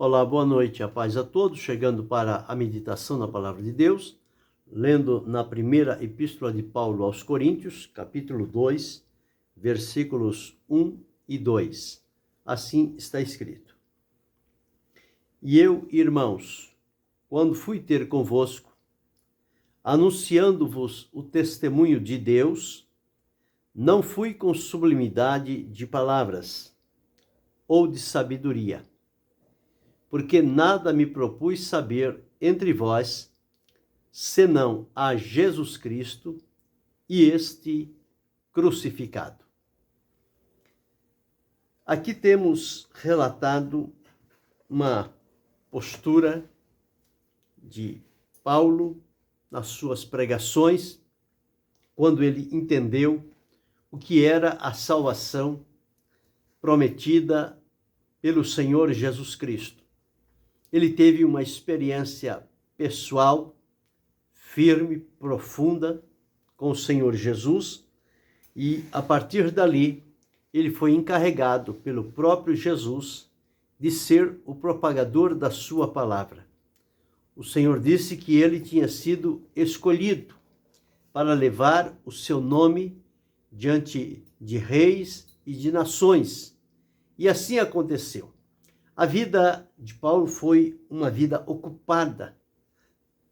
Olá, boa noite, a paz a todos, chegando para a meditação na Palavra de Deus, lendo na primeira epístola de Paulo aos Coríntios, capítulo 2, versículos 1 e 2. Assim está escrito: E eu, irmãos, quando fui ter convosco, anunciando-vos o testemunho de Deus, não fui com sublimidade de palavras ou de sabedoria, porque nada me propus saber entre vós, senão a Jesus Cristo e este crucificado. Aqui temos relatado uma postura de Paulo nas suas pregações, quando ele entendeu o que era a salvação prometida pelo Senhor Jesus Cristo. Ele teve uma experiência pessoal, firme, profunda com o Senhor Jesus, e a partir dali ele foi encarregado pelo próprio Jesus de ser o propagador da sua palavra. O Senhor disse que ele tinha sido escolhido para levar o seu nome diante de reis e de nações. E assim aconteceu. A vida de Paulo foi uma vida ocupada,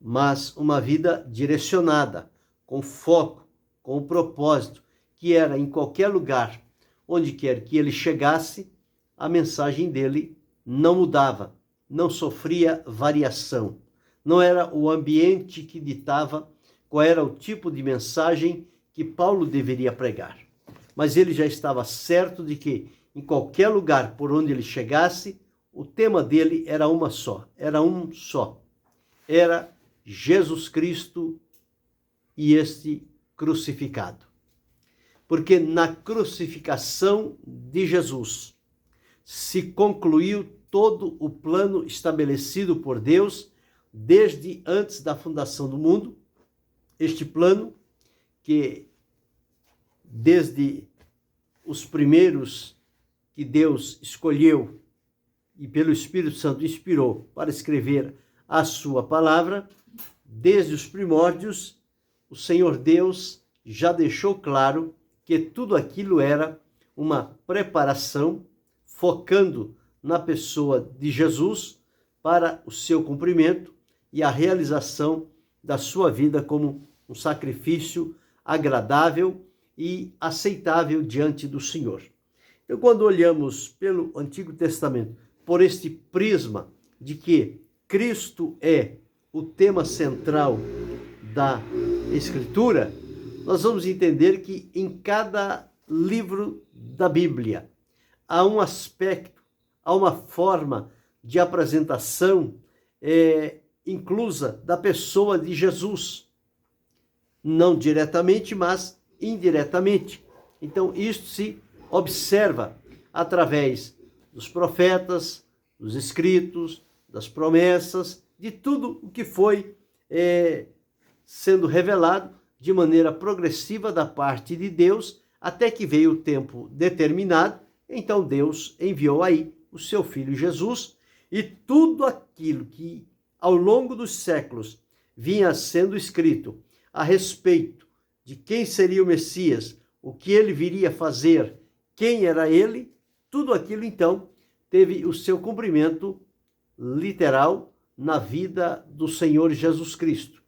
mas uma vida direcionada, com foco, com o propósito, que era em qualquer lugar, onde quer que ele chegasse, a mensagem dele não mudava, não sofria variação. Não era o ambiente que ditava qual era o tipo de mensagem que Paulo deveria pregar. Mas ele já estava certo de que, em qualquer lugar por onde ele chegasse, o tema dele era um só. Era Jesus Cristo e este crucificado. Porque na crucificação de Jesus se concluiu todo o plano estabelecido por Deus desde antes da fundação do mundo. Este plano que desde os primeiros que Deus escolheu e pelo Espírito Santo inspirou para escrever a sua palavra, desde os primórdios, o Senhor Deus já deixou claro que tudo aquilo era uma preparação, focando na pessoa de Jesus para o seu cumprimento e a realização da sua vida como um sacrifício agradável e aceitável diante do Senhor. Então, quando olhamos pelo Antigo Testamento, por este prisma de que Cristo é o tema central da Escritura, nós vamos entender que em cada livro da Bíblia há um aspecto, há uma forma de apresentação inclusa da pessoa de Jesus. Não diretamente, mas indiretamente. Então, isto se observa através dos profetas, dos escritos, das promessas, de tudo o que foi sendo revelado de maneira progressiva da parte de Deus, até que veio o tempo determinado. Então Deus enviou aí o seu Filho Jesus, e tudo aquilo que ao longo dos séculos vinha sendo escrito a respeito de quem seria o Messias, o que ele viria fazer, quem era ele, tudo aquilo então teve o seu cumprimento literal na vida do Senhor Jesus Cristo.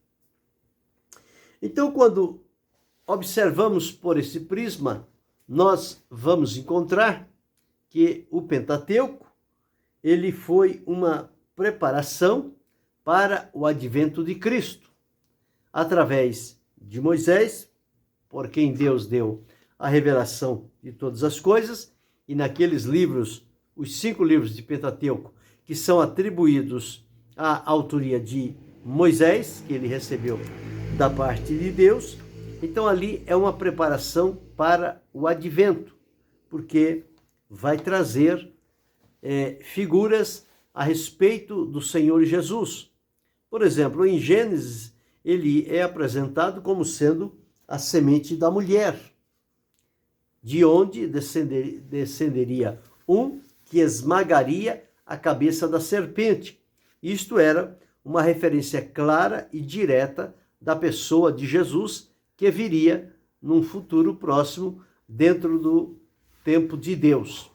Então, quando observamos por esse prisma, nós vamos encontrar que o Pentateuco, ele foi uma preparação para o advento de Cristo, através de Moisés, por quem Deus deu a revelação de todas as coisas, e naqueles livros, os 5 livros de Pentateuco, que são atribuídos à autoria de Moisés, que ele recebeu da parte de Deus. Então ali é uma preparação para o advento, porque vai trazer figuras a respeito do Senhor Jesus. Por exemplo, em Gênesis, ele é apresentado como sendo a semente da mulher, de onde descenderia um que esmagaria a cabeça da serpente. Isto era uma referência clara e direta da pessoa de Jesus, que viria num futuro próximo dentro do tempo de Deus.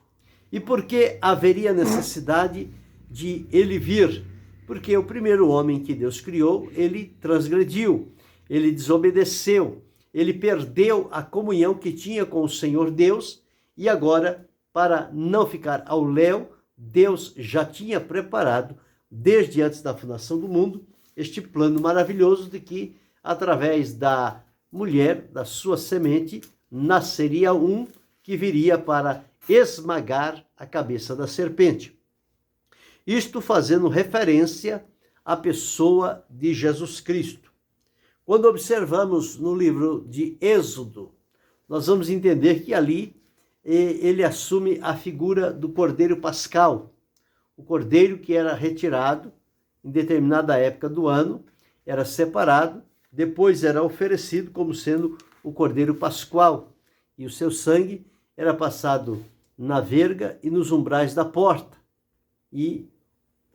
E por que haveria necessidade de ele vir? Porque o primeiro homem que Deus criou, ele transgrediu, ele desobedeceu, ele perdeu a comunhão que tinha com o Senhor Deus, e agora, para não ficar ao léu, Deus já tinha preparado, desde antes da fundação do mundo, este plano maravilhoso de que, através da mulher, da sua semente, nasceria um que viria para esmagar a cabeça da serpente. Isto fazendo referência à pessoa de Jesus Cristo. Quando observamos no livro de Êxodo, nós vamos entender que ali ele assume a figura do Cordeiro Pascal, o cordeiro que era retirado em determinada época do ano, era separado, depois era oferecido como sendo o Cordeiro Pascual, e o seu sangue era passado na verga e nos umbrais da porta, e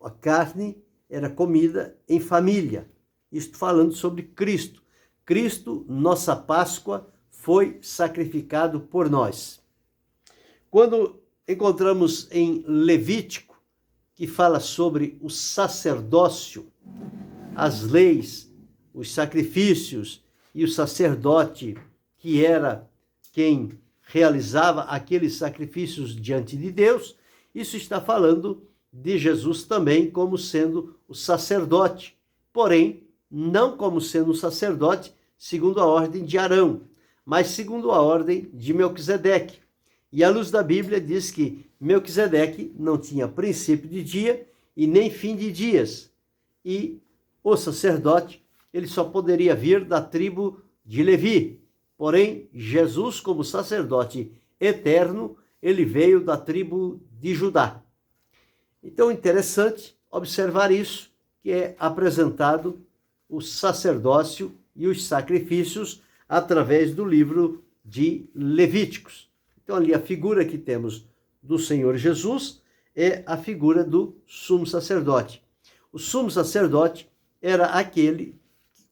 a carne era comida em família. Isto falando sobre Cristo. Cristo, nossa Páscoa, foi sacrificado por nós. Quando encontramos em Levítico, que fala sobre o sacerdócio, as leis, os sacrifícios e o sacerdote, que era quem realizava aqueles sacrifícios diante de Deus, isso está falando de Jesus também como sendo o sacerdote, porém, não como sendo o sacerdote segundo a ordem de Arão, mas segundo a ordem de Melquisedeque. E à luz da Bíblia diz que Melquisedeque não tinha princípio de dia e nem fim de dias. E o sacerdote, ele só poderia vir da tribo de Levi. Porém, Jesus, como sacerdote eterno, ele veio da tribo de Judá. Então, é interessante observar isso, que é apresentado o sacerdócio e os sacrifícios através do livro de Levíticos. Então, ali a figura que temos do Senhor Jesus é a figura do sumo sacerdote. O sumo sacerdote era aquele,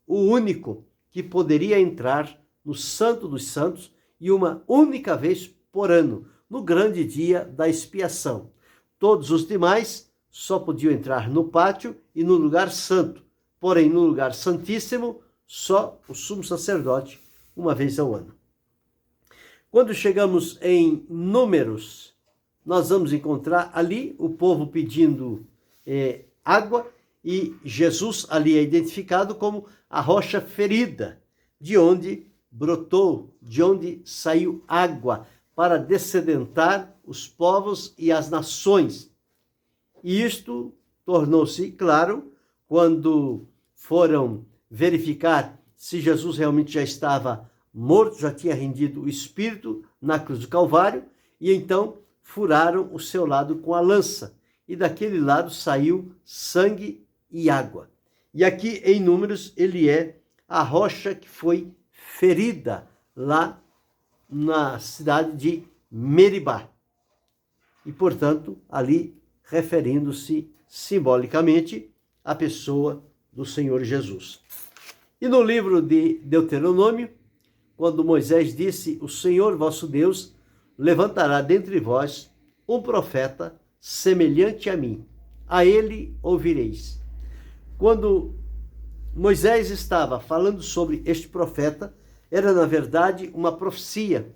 o único, que poderia entrar no Santo dos Santos e uma única vez por ano, no grande dia da expiação. Todos os demais só podiam entrar no pátio e no lugar santo, porém no lugar santíssimo, só o sumo sacerdote, uma vez ao ano. Quando chegamos em Números, nós vamos encontrar ali o povo pedindo água, e Jesus ali é identificado como a rocha ferida, de onde brotou, de onde saiu água para dessedentar os povos e as nações. E isto tornou-se claro quando foram verificar se Jesus realmente já estava morto, já tinha rendido o espírito na cruz do Calvário, e então furaram o seu lado com a lança, e daquele lado saiu sangue e água. E aqui em Números ele é a rocha que foi ferida lá na cidade de Meribá. E, portanto, ali referindo-se simbolicamente à pessoa do Senhor Jesus. E no livro de Deuteronômio, quando Moisés disse: o Senhor vosso Deus levantará dentre vós um profeta semelhante a mim, a ele ouvireis. Quando Moisés estava falando sobre este profeta, era na verdade uma profecia,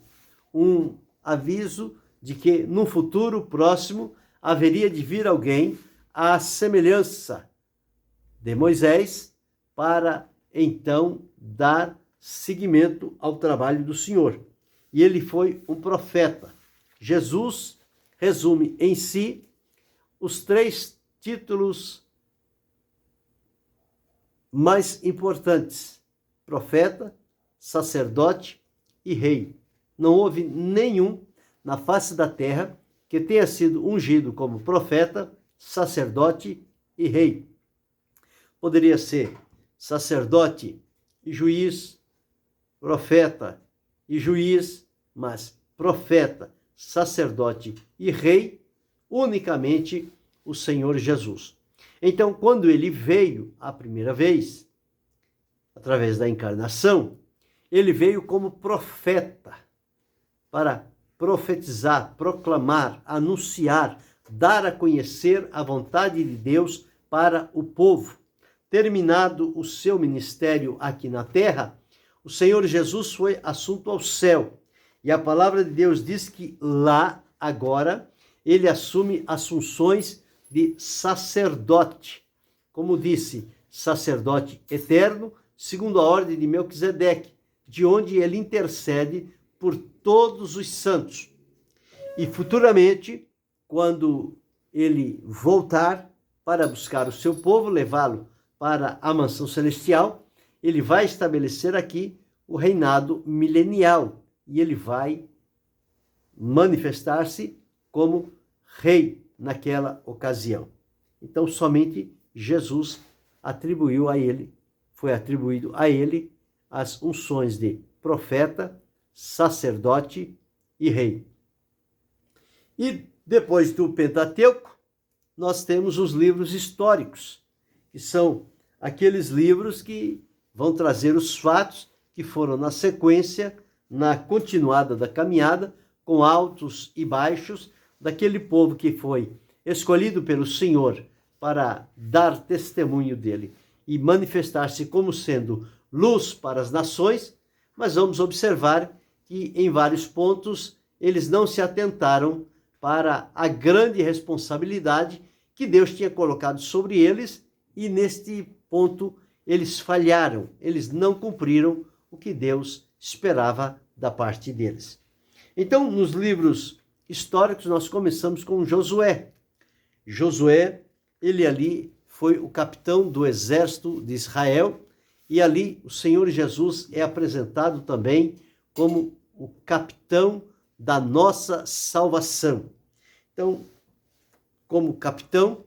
um aviso de que no futuro próximo haveria de vir alguém à semelhança de Moisés para então dar seguimento ao trabalho do Senhor. E ele foi um profeta. Jesus resume em si os 3 títulos mais importantes: profeta, sacerdote e rei. Não houve nenhum na face da terra que tenha sido ungido como profeta, sacerdote e rei. Poderia ser sacerdote e juiz, profeta e juiz, mas profeta, sacerdote e rei unicamente o Senhor Jesus. Então, quando ele veio a primeira vez, através da encarnação, ele veio como profeta para profetizar, proclamar, anunciar, dar a conhecer a vontade de Deus para o povo. Terminado o seu ministério aqui na terra, o Senhor Jesus foi assunto ao céu. E a palavra de Deus diz que lá, agora, ele assume as funções de sacerdote. Como disse, sacerdote eterno, segundo a ordem de Melquisedeque, de onde ele intercede por todos os santos. E futuramente, quando ele voltar para buscar o seu povo, levá-lo para a mansão celestial, ele vai estabelecer aqui o reinado milenial e ele vai manifestar-se como rei naquela ocasião. Então, somente Jesus foi atribuído a ele as unções de profeta, sacerdote e rei. E depois do Pentateuco, nós temos os livros históricos, que são aqueles livros que vão trazer os fatos que foram na sequência, na continuada da caminhada, com altos e baixos, daquele povo que foi escolhido pelo Senhor para dar testemunho dele e manifestar-se como sendo luz para as nações, mas vamos observar que em vários pontos eles não se atentaram para a grande responsabilidade que Deus tinha colocado sobre eles e neste ponto eles falharam, eles não cumpriram o que Deus esperava da parte deles. Então, nos livros históricos, nós começamos com Josué. Josué, ele ali foi o capitão do exército de Israel e ali o Senhor Jesus é apresentado também como o capitão da nossa salvação. Então, como capitão,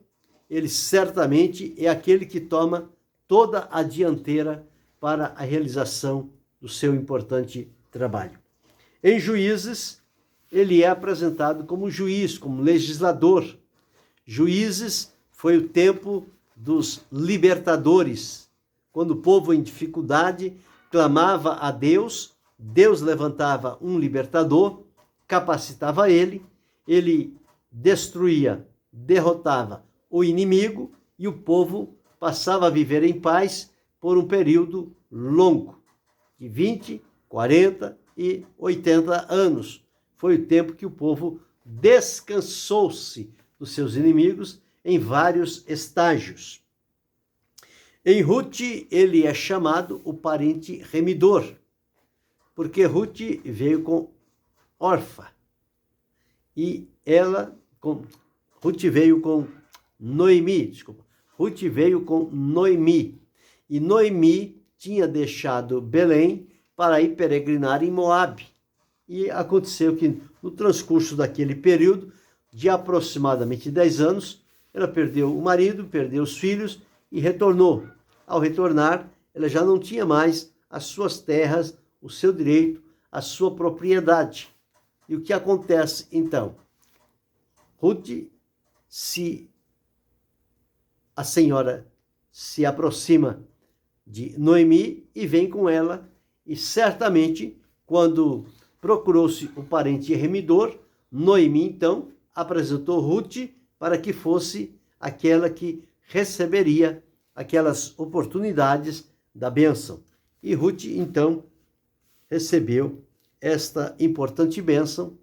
ele certamente é aquele que toma toda a dianteira para a realização do seu importante trabalho. Em Juízes, ele é apresentado como juiz, como legislador. Juízes foi o tempo dos libertadores, quando o povo em dificuldade clamava a Deus, Deus levantava um libertador, capacitava ele destruía, derrotava o inimigo e o povo passava a viver em paz por um período longo, de 20, 40 e 80 anos. Foi o tempo que o povo descansou-se dos seus inimigos em vários estágios. Em Ruth, ele é chamado o parente remidor, porque Ruth veio com Orfa e Ruth veio com Noemi, Ruth veio com Noemi, e Noemi tinha deixado Belém para ir peregrinar em Moabe. E aconteceu que no transcurso daquele período, de aproximadamente 10 anos, ela perdeu o marido, perdeu os filhos e retornou. Ao retornar, ela já não tinha mais as suas terras, o seu direito, a sua propriedade. E o que acontece então? A senhora se aproxima de Noemi e vem com ela, e certamente, quando procurou-se o parente remidor, Noemi, então, apresentou Ruth para que fosse aquela que receberia aquelas oportunidades da bênção. E Ruth, então, recebeu esta importante bênção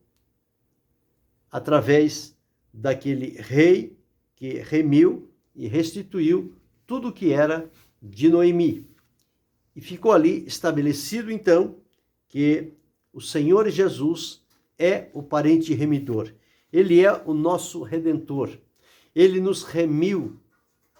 através daquele rei que remiu e restituiu tudo o que era de Noemi. E ficou ali estabelecido, então, que o Senhor Jesus é o parente remidor. Ele é o nosso redentor. Ele nos remiu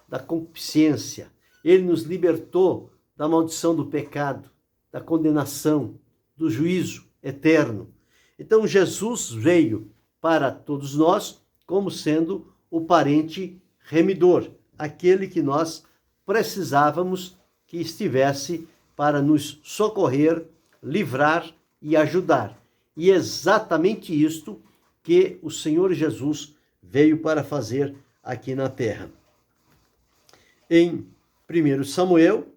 da concupiscência. Ele nos libertou da maldição do pecado, da condenação, do juízo eterno. Então, Jesus veio para todos nós como sendo o parente remidor, aquele que nós precisávamos que estivesse para nos socorrer, livrar e ajudar. E é exatamente isto que o Senhor Jesus veio para fazer aqui na terra. Em 1 Samuel,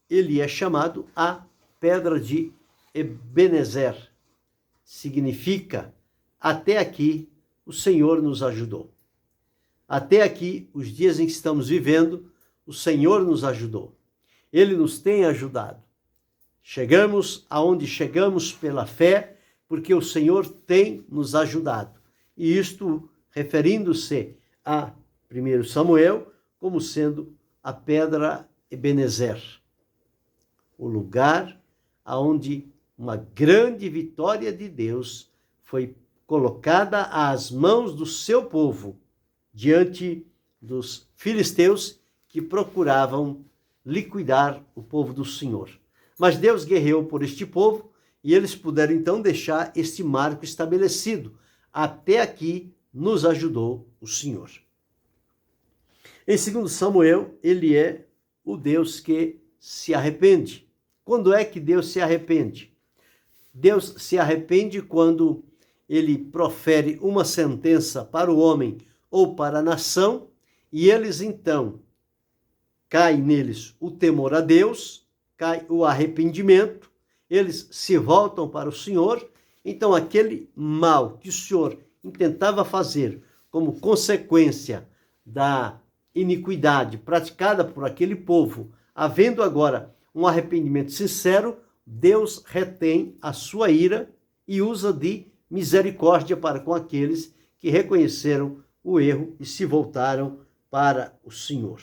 ele é chamado a pedra de Ebenezer. Significa, até aqui o Senhor nos ajudou. Até aqui, os dias em que estamos vivendo, o Senhor nos ajudou. Ele nos tem ajudado. Chegamos aonde chegamos pela fé, porque o Senhor tem nos ajudado. E isto referindo-se a 1 Samuel como sendo a pedra Ebenezer, o lugar aonde uma grande vitória de Deus foi colocada às mãos do seu povo diante dos filisteus que procuravam liquidar o povo do Senhor. Mas Deus guerreou por este povo e eles puderam então deixar este marco estabelecido. Até aqui nos ajudou o Senhor. Em 2 Samuel, ele é o Deus que se arrepende. Quando é que Deus se arrepende? Deus se arrepende quando ele profere uma sentença para o homem ou para a nação, e eles então, cai neles o temor a Deus, cai o arrependimento, eles se voltam para o Senhor, então aquele mal que o Senhor intentava fazer como consequência da iniquidade praticada por aquele povo, havendo agora um arrependimento sincero, Deus retém a sua ira e usa de misericórdia para com aqueles que reconheceram o erro e se voltaram para o Senhor.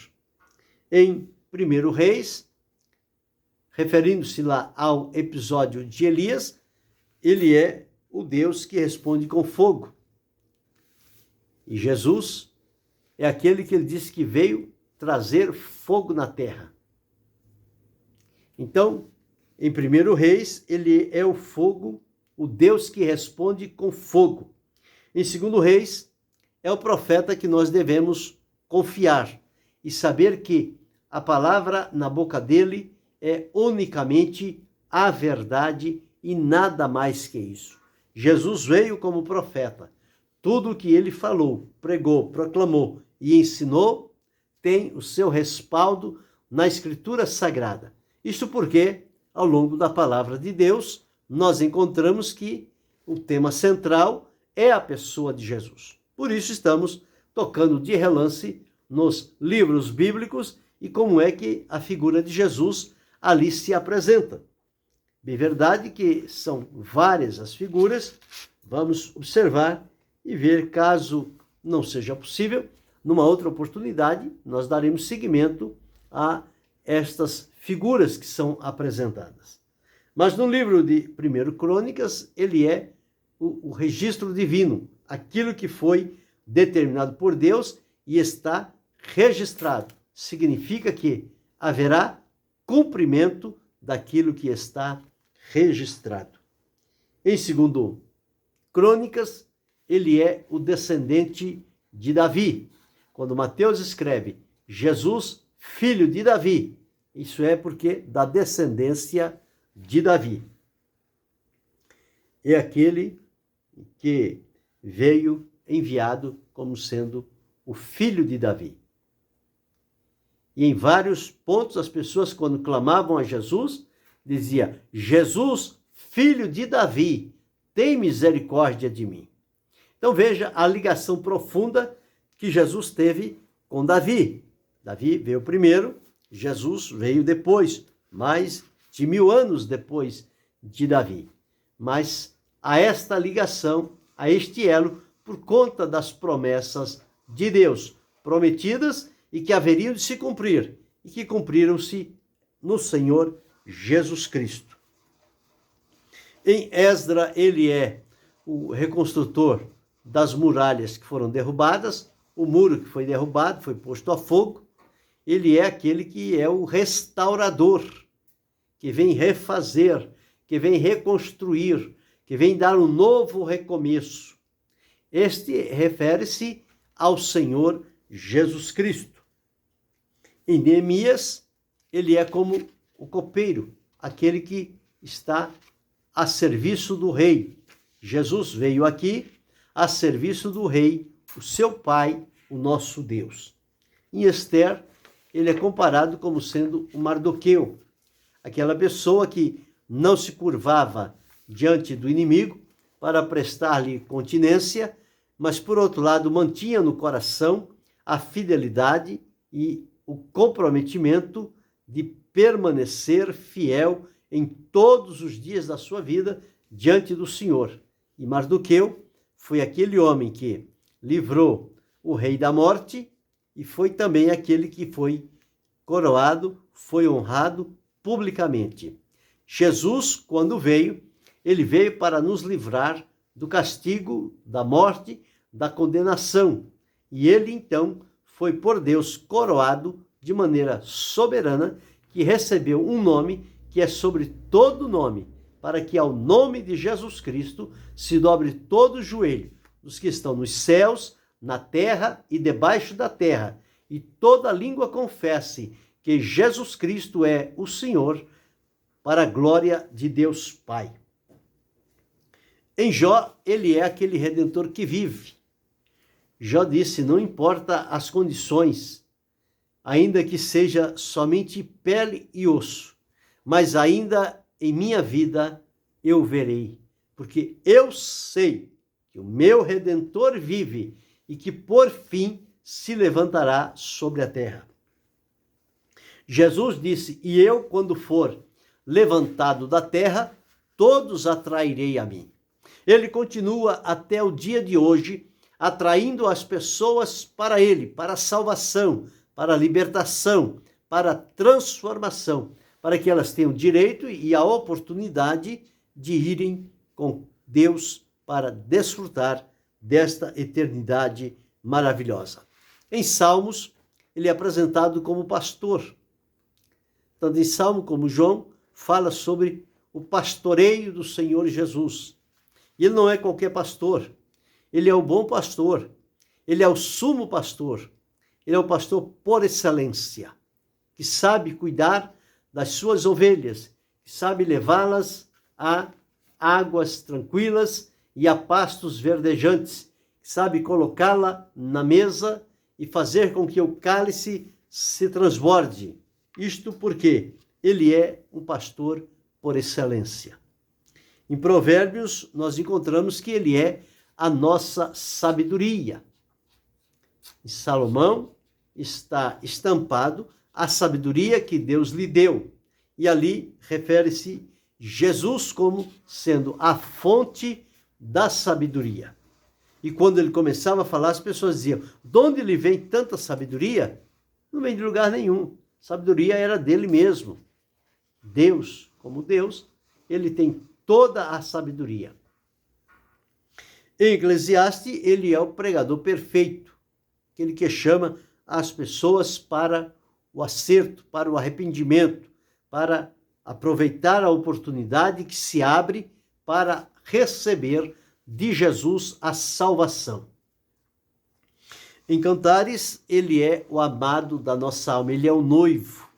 Em 1 Reis, referindo-se lá ao episódio de Elias, ele é o Deus que responde com fogo. E Jesus é aquele que ele disse que veio trazer fogo na terra. Então, em 1 Reis, ele é o fogo, o Deus que responde com fogo. Em 2 Reis, é o profeta que nós devemos confiar e saber que a palavra na boca dele é unicamente a verdade e nada mais que isso. Jesus veio como profeta. Tudo o que ele falou, pregou, proclamou e ensinou tem o seu respaldo na Escritura Sagrada. Isso porque, ao longo da palavra de Deus, nós encontramos que o tema central é a pessoa de Jesus. Por isso estamos tocando de relance nos livros bíblicos e como é que a figura de Jesus ali se apresenta. De verdade que são várias as figuras, vamos observar e ver, caso não seja possível, numa outra oportunidade, nós daremos seguimento a estas figuras que são apresentadas. Mas no livro de 1 Crônicas, ele é o registro divino, aquilo que foi determinado por Deus e está registrado. Significa que haverá cumprimento daquilo que está registrado. Em 2 Crônicas, ele é o descendente de Davi. Quando Mateus escreve Jesus, filho de Davi, isso é porque da descendência de Davi. É aquele que veio enviado como sendo o filho de Davi. E em vários pontos as pessoas, quando clamavam a Jesus, diziam: Jesus, filho de Davi, tem misericórdia de mim. Então veja a ligação profunda que Jesus teve com Davi. Davi veio primeiro, Jesus veio depois, mais de 1000 anos depois de Davi. Mas a esta ligação, a este elo, por conta das promessas de Deus, prometidas e que haveriam de se cumprir, e que cumpriram-se no Senhor Jesus Cristo. Em Esdra, ele é o reconstrutor das muralhas que foram derrubadas, o muro que foi derrubado, foi posto a fogo. Ele é aquele que é o restaurador, que vem refazer, que vem reconstruir, que vem dar um novo recomeço. Este refere-se ao Senhor Jesus Cristo. Em Neemias, ele é como o copeiro, aquele que está a serviço do rei. Jesus veio aqui a serviço do rei, o seu pai, o nosso Deus. Em Esther, ele é comparado como sendo o Mardoqueu, aquela pessoa que não se curvava diante do inimigo para prestar-lhe continência, mas, por outro lado, mantinha no coração a fidelidade e o comprometimento de permanecer fiel em todos os dias da sua vida diante do Senhor. E Mardoqueu foi aquele homem que livrou o rei da morte e foi também aquele que foi coroado, foi honrado publicamente. Jesus, quando veio, ele veio para nos livrar do castigo, da morte, da condenação. E ele, então, foi por Deus coroado de maneira soberana, que recebeu um nome que é sobre todo nome, para que ao nome de Jesus Cristo se dobre todo o joelho dos que estão nos céus, na terra e debaixo da terra, e toda língua confesse que Jesus Cristo é o Senhor, para a glória de Deus Pai. Em Jó, ele é aquele redentor que vive. Jó disse, não importa as condições, ainda que seja somente pele e osso, mas ainda em minha vida eu verei, porque eu sei que o meu Redentor vive e que por fim se levantará sobre a terra. Jesus disse, e eu, quando for levantado da terra, todos atrairei a mim. Ele continua até o dia de hoje, atraindo as pessoas para ele, para a salvação, para a libertação, para a transformação, para que elas tenham direito e a oportunidade de irem com Deus para desfrutar desta eternidade maravilhosa. Em Salmos, ele é apresentado como pastor. Tanto em Salmo como João, fala sobre o pastoreio do Senhor Jesus. E ele não é qualquer pastor, ele é o bom pastor, ele é o sumo pastor, ele é o pastor por excelência, que sabe cuidar das suas ovelhas, que sabe levá-las a águas tranquilas e a pastos verdejantes, que sabe colocá-la na mesa e fazer com que o cálice se transborde. Isto porque ele é um pastor por excelência. Em Provérbios, nós encontramos que ele é a nossa sabedoria. Em Salomão está estampado a sabedoria que Deus lhe deu. E ali refere-se Jesus como sendo a fonte da sabedoria. E quando ele começava a falar, as pessoas diziam, de onde lhe vem tanta sabedoria? Não vem de lugar nenhum. Sabedoria era dele mesmo. Deus, como Deus, ele tem toda a sabedoria. Em Eclesiastes, ele é o pregador perfeito, aquele que chama as pessoas para o acerto, para o arrependimento, para aproveitar a oportunidade que se abre para receber de Jesus a salvação. Em Cantares, ele é o amado da nossa alma, ele é o noivo,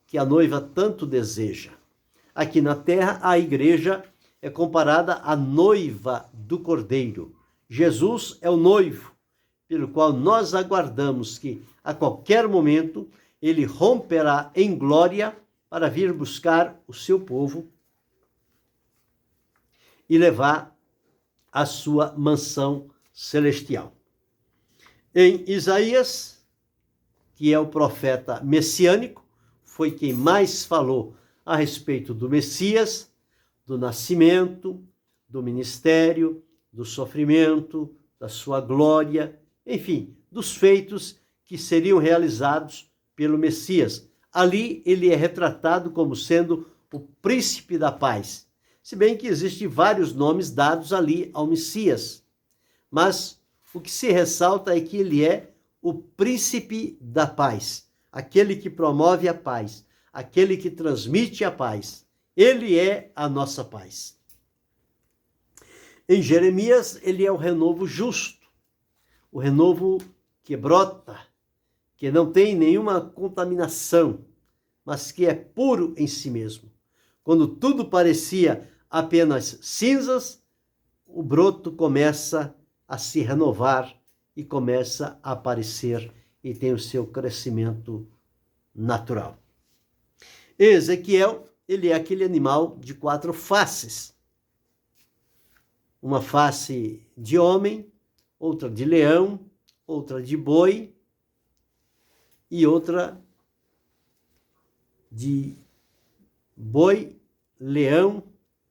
que a noiva tanto deseja. Aqui na terra, a igreja é comparada à noiva do Cordeiro. Jesus é o noivo, pelo qual nós aguardamos que, a qualquer momento, ele romperá em glória para vir buscar o seu povo e levar a sua mansão celestial. Em Isaías, que é o profeta messiânico, foi quem mais falou a respeito do Messias, do nascimento, do ministério, do sofrimento, da sua glória, enfim, dos feitos que seriam realizados pelo Messias. Ali ele é retratado como sendo o príncipe da paz, se bem que existem vários nomes dados ali ao Messias, mas o que se ressalta é que ele é o príncipe da paz, aquele que promove a paz, aquele que transmite a paz. Ele é a nossa paz. Em Jeremias, ele é o renovo justo, o renovo que brota, que não tem nenhuma contaminação, mas que é puro em si mesmo. Quando tudo parecia apenas cinzas, o broto começa a se renovar e começa a aparecer e tem o seu crescimento natural. Ezequiel, ele é aquele animal de 4 faces. Uma face de homem, outra de leão, outra de boi e outra de boi, leão,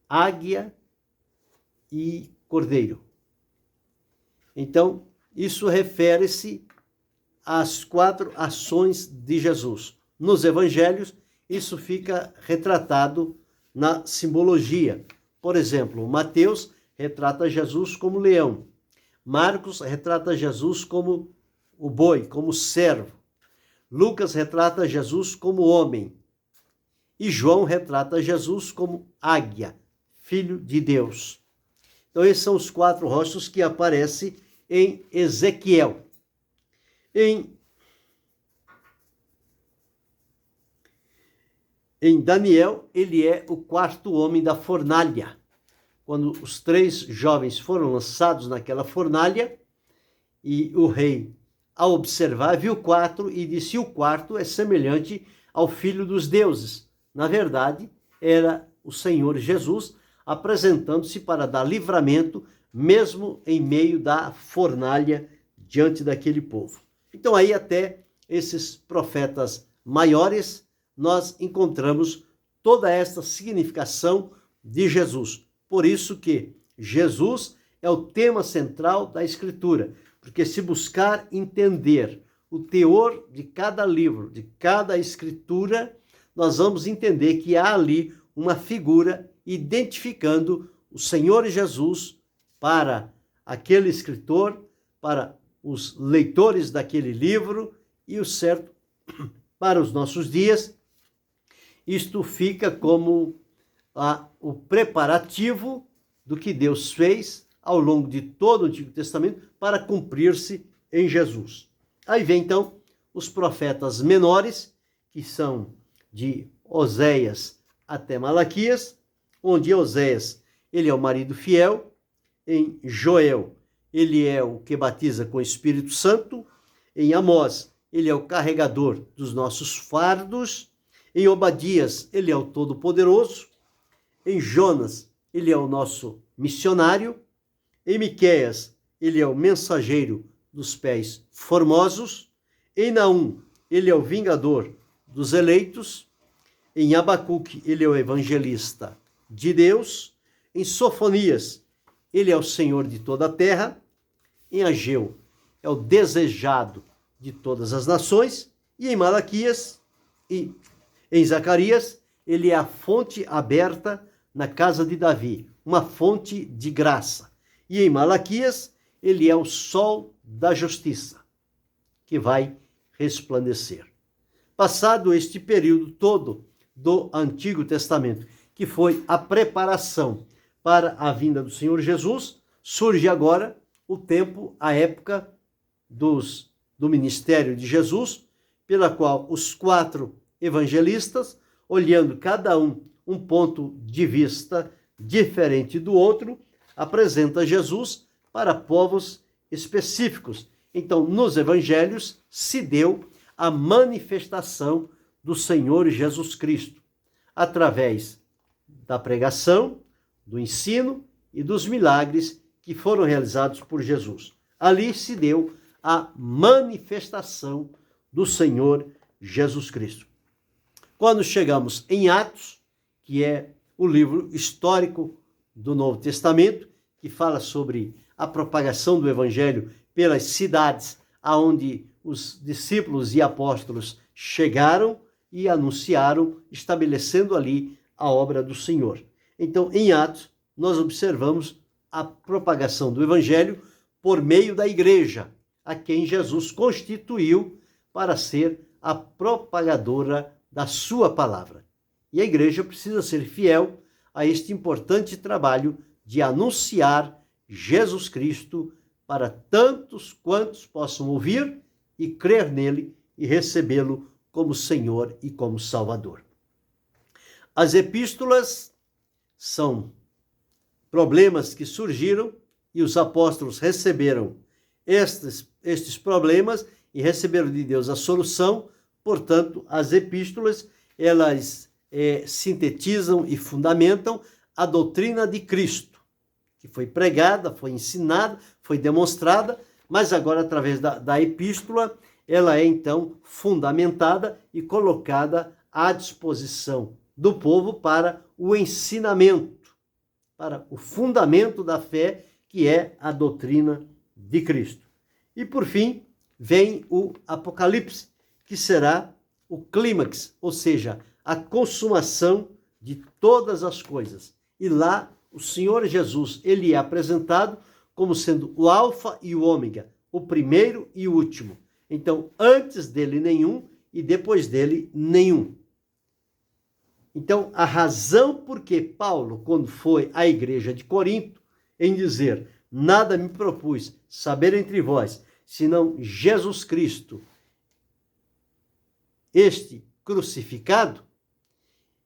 águia e cordeiro. Então, isso refere-se às 4 ações de Jesus. Nos evangelhos, isso fica retratado na simbologia. Por exemplo, Mateus retrata Jesus como leão. Marcos retrata Jesus como o boi, como servo. Lucas retrata Jesus como homem. E João retrata Jesus como águia, filho de Deus. Então, esses são os 4 rostos que aparecem em Ezequiel. Em Daniel, ele é o 4º homem da fornalha. Quando os 3 jovens foram lançados naquela fornalha, e o rei, ao observar, viu 4 e disse: o 4º é semelhante ao Filho dos deuses. Na verdade, era o Senhor Jesus apresentando-se para dar livramento, mesmo em meio da fornalha, diante daquele povo. Então, aí até esses profetas maiores, nós encontramos toda esta significação de Jesus. Por isso que Jesus é o tema central da Escritura, porque se buscar entender o teor de cada livro, de cada Escritura, nós vamos entender que há ali uma figura identificando o Senhor Jesus para aquele escritor, para os leitores daquele livro e o certo para os nossos dias. Isto fica como o preparativo do que Deus fez ao longo de todo o Antigo Testamento para cumprir-se em Jesus. Aí vem então os profetas menores, que são de Oséias até Malaquias, onde Oséias, ele é o marido fiel. Em Joel, ele é o que batiza com o Espírito Santo. Em Amós, ele é o carregador dos nossos fardos. Em Obadias, ele é o Todo-Poderoso. Em Jonas, ele é o nosso missionário. Em Miqueias, ele é o mensageiro dos pés formosos. Em Naum, ele é o vingador dos eleitos. Em Abacuque, ele é o evangelista de Deus. Em Sofonias, ele é o Senhor de toda a terra. Em Ageu, é o desejado de todas as nações. E em Malaquias e em Zacarias, ele é a fonte aberta na casa de Davi, uma fonte de graça. E em Malaquias, ele é o sol da justiça, que vai resplandecer. Passado este período todo do Antigo Testamento, que foi a preparação para a vinda do Senhor Jesus, surge agora o tempo, a época do ministério de Jesus, pela qual os 4 evangelistas, olhando cada um ponto de vista diferente do outro, apresenta Jesus para povos específicos. Então, nos evangelhos se deu a manifestação do Senhor Jesus Cristo, através da pregação, do ensino e dos milagres que foram realizados por Jesus. Ali se deu a manifestação do Senhor Jesus Cristo. Quando chegamos em Atos, que é o livro histórico do Novo Testamento, que fala sobre a propagação do Evangelho pelas cidades aonde os discípulos e apóstolos chegaram e anunciaram, estabelecendo ali a obra do Senhor. Então, em Atos, nós observamos a propagação do Evangelho por meio da igreja, a quem Jesus constituiu para ser a propagadora da sua palavra. E a igreja precisa ser fiel a este importante trabalho de anunciar Jesus Cristo para tantos quantos possam ouvir e crer nele e recebê-lo como Senhor e como Salvador. As epístolas são problemas que surgiram e os apóstolos receberam estes problemas e receberam de Deus a solução. Portanto, as epístolas, elas sintetizam e fundamentam a doutrina de Cristo, que foi pregada, foi ensinada, foi demonstrada, mas agora, através da epístola, ela é, então, fundamentada e colocada à disposição do povo para o ensinamento, para o fundamento da fé, que é a doutrina de Cristo. E, por fim, vem o Apocalipse, que será o clímax, ou seja, a consumação de todas as coisas. E lá, o Senhor Jesus, ele é apresentado como sendo o alfa e o ômega, o primeiro e o último. Então, antes dele nenhum e depois dele nenhum. Então, a razão por que Paulo, quando foi à igreja de Corinto, em dizer, nada me propus saber entre vós, senão Jesus Cristo, este crucificado,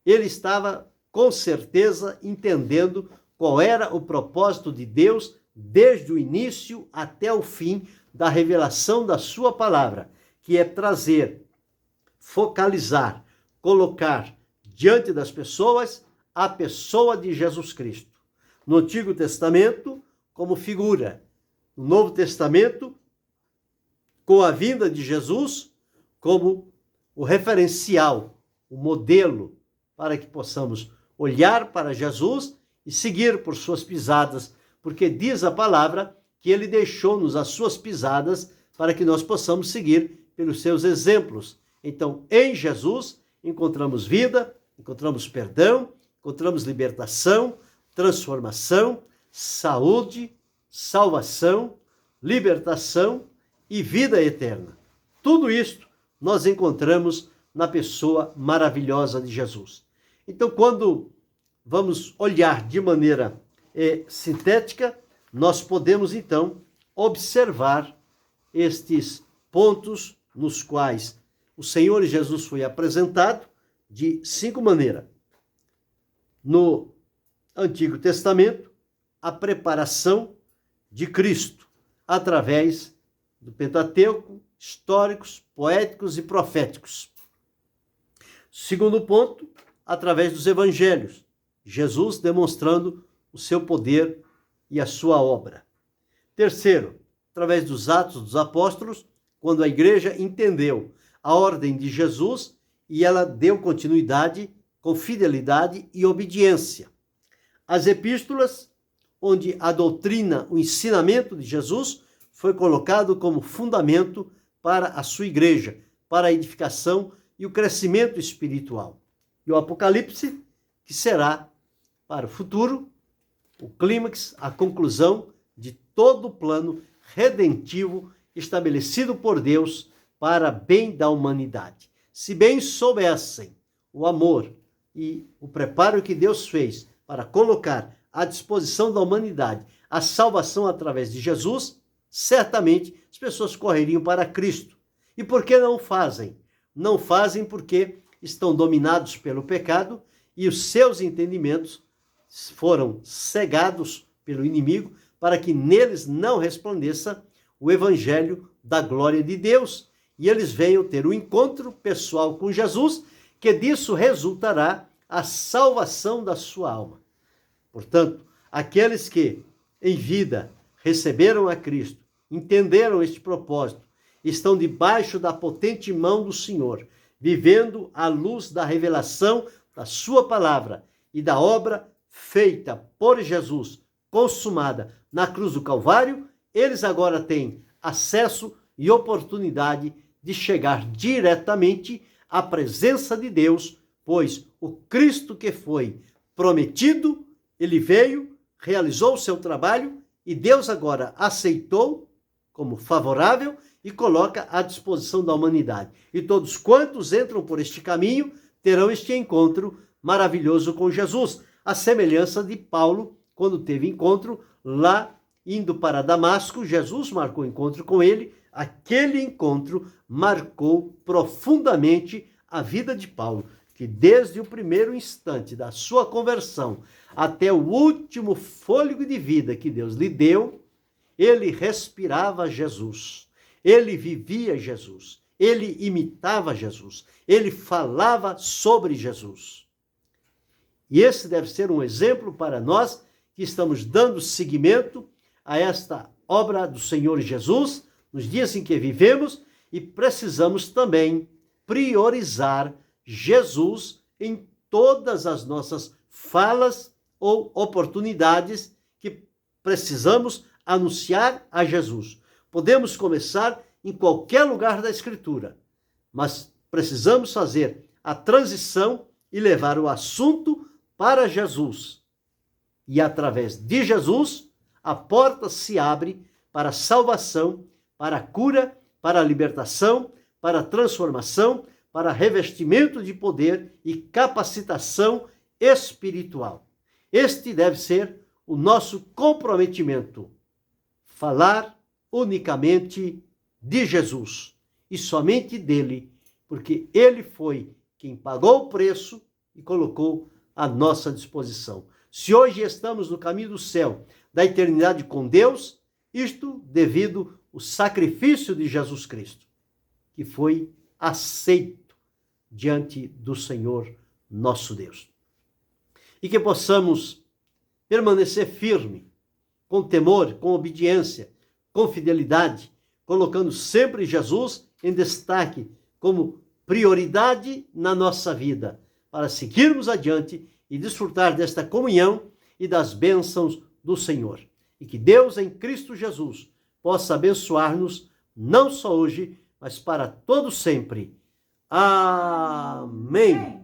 ele estava com certeza entendendo qual era o propósito de Deus desde o início até o fim da revelação da sua palavra, que é trazer, focalizar, colocar diante das pessoas a pessoa de Jesus Cristo. No Antigo Testamento, como figura. No Novo Testamento, com a vinda de Jesus, como o referencial, o modelo, para que possamos olhar para Jesus e seguir por suas pisadas, porque diz a palavra que ele deixou-nos as suas pisadas para que nós possamos seguir pelos seus exemplos. Então, em Jesus, encontramos vida, encontramos perdão, encontramos libertação, transformação, saúde, salvação, libertação e vida eterna. Tudo isto nós encontramos na pessoa maravilhosa de Jesus. Então, quando vamos olhar de maneira sintética, nós podemos, então, observar estes pontos nos quais o Senhor Jesus foi apresentado de 5 maneiras. No Antigo Testamento, a preparação de Cristo, através do Pentateuco, históricos, poéticos e proféticos. Segundo ponto, através dos evangelhos, Jesus demonstrando o seu poder e a sua obra. Terceiro, através dos Atos dos Apóstolos, quando a igreja entendeu a ordem de Jesus e ela deu continuidade com fidelidade e obediência. As epístolas, onde a doutrina, o ensinamento de Jesus foi colocado como fundamento para a sua igreja, para a edificação e o crescimento espiritual. E o Apocalipse, que será para o futuro o clímax, a conclusão de todo o plano redentivo estabelecido por Deus para bem da humanidade. Se bem soubessem o amor e o preparo que Deus fez para colocar à disposição da humanidade a salvação através de Jesus, certamente as pessoas correriam para Cristo. E por que não fazem? Não fazem porque estão dominados pelo pecado e os seus entendimentos foram cegados pelo inimigo para que neles não resplandeça o evangelho da glória de Deus e eles venham ter um encontro pessoal com Jesus, que disso resultará a salvação da sua alma. Portanto, aqueles que em vida receberam a Cristo, entenderam este propósito, estão debaixo da potente mão do Senhor, vivendo à luz da revelação da sua palavra e da obra feita por Jesus, consumada na cruz do Calvário, eles agora têm acesso e oportunidade de chegar diretamente à presença de Deus, pois o Cristo que foi prometido, ele veio, realizou o seu trabalho e Deus agora aceitou como favorável e coloca à disposição da humanidade. E todos quantos entram por este caminho terão este encontro maravilhoso com Jesus, a semelhança de Paulo, quando teve encontro lá indo para Damasco, Jesus marcou encontro com ele, aquele encontro marcou profundamente a vida de Paulo, que desde o primeiro instante da sua conversão até o último fôlego de vida que Deus lhe deu, ele respirava Jesus, ele vivia Jesus, ele imitava Jesus, ele falava sobre Jesus. E esse deve ser um exemplo para nós que estamos dando seguimento a esta obra do Senhor Jesus nos dias em que vivemos, e precisamos também priorizar Jesus em todas as nossas falas ou oportunidades que precisamos anunciar a Jesus. Podemos começar em qualquer lugar da Escritura, mas precisamos fazer a transição e levar o assunto para Jesus. E através de Jesus, a porta se abre para a salvação, para a cura, para a libertação, para a transformação, para revestimento de poder e capacitação espiritual. Este deve ser o nosso comprometimento. Falar unicamente de Jesus e somente dele, porque ele foi quem pagou o preço e colocou à nossa disposição. Se hoje estamos no caminho do céu, da eternidade com Deus, isto devido ao sacrifício de Jesus Cristo, que foi aceito diante do Senhor nosso Deus. E que possamos permanecer firme, com temor, com obediência, com fidelidade, colocando sempre Jesus em destaque como prioridade na nossa vida, para seguirmos adiante e desfrutar desta comunhão e das bênçãos do Senhor. E que Deus em Cristo Jesus possa abençoar-nos, não só hoje, mas para todo sempre. Amém.